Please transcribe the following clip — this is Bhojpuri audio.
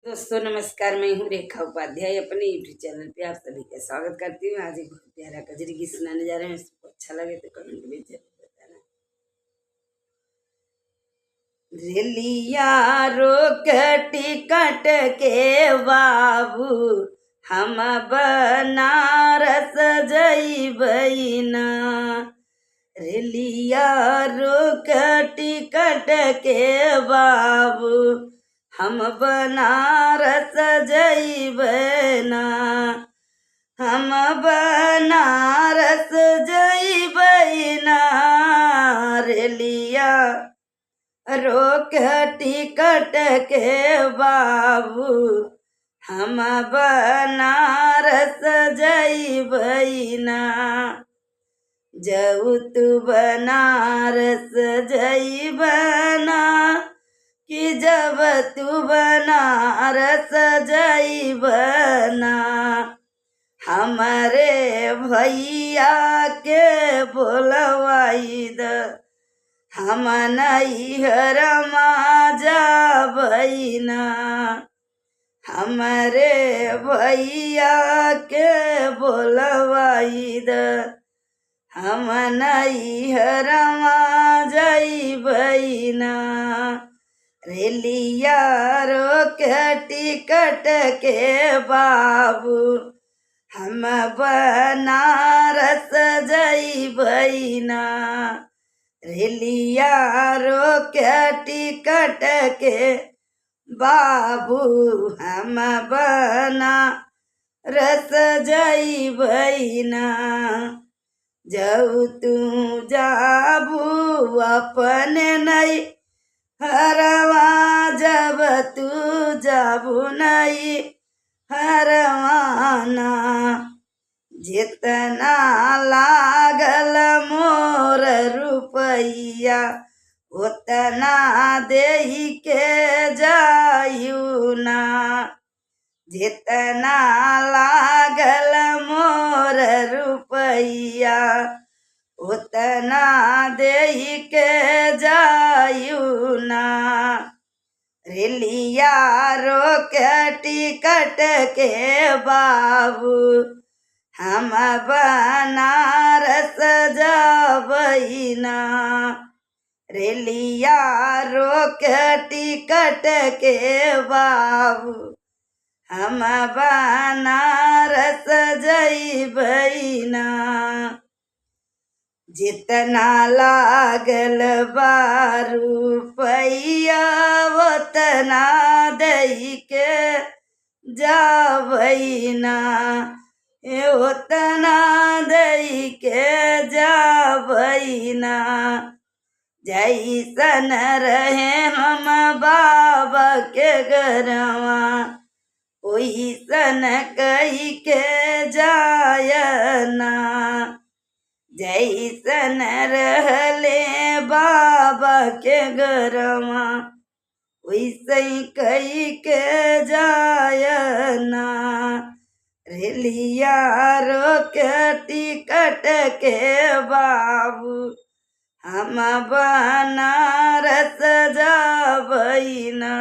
दोस्तों नमस्कार। मैं हूँ रेखा उपाध्याय। अपने यूट्यूब चैनल पे आप सभी का स्वागत करती हूँ। आज एक बहुत प्यारा कजरी गीत सुनाने जा रहे हैं। इसको अच्छा लगे तो कमेंट में जरूर बताना। रेलिया रोक टिकट के बाबू हम बनारस जइबै ना। रेलिया रोक टिकट के बाबू हम बनारस जइबै ना। हम बनारस जइबै ना। रेलिया रोक टिकट के बाबू हम बनारस जइबै ना। जऊ तू बनारस जइबै ना कि जब तू बनारस जइबै ना। हमारे भैया के बोलवाई द हम नैहर जबै ना। हमारे भैया के बोलवाई द हम नैहर जइबै ना। रेलिया रोक टिकट के बाबू हम बनारस जइबै ना। रेलिया रोक टिकट के बाबू हम बनारस जइबै ना। जऊ तू जाबू अपने नहीं हरवा जब तू जाबू नहीं हरवाना। जितना लागल मोर रुपैया उतना देही के जायू ना। जितना लागल मोर रुपैया उतना देही के जायू ना। रेलिया रोक टिकट के बाबू हम बनारस जबै ना। रेलिया रोक टिकट के बाबू हम बनारस जइबै ना। जितना लागल रुपैया उतना दई के जाबै ना। उतना दई के जाबै ना। जैसन रहे हम बाबा के घरवा ओइसन कही के जाय ना। जैसन रहले बाबा के घरवा वैसे कही के जाय ना। रेलिया रोक टिकट के बाबू हम बनारस जबै ना।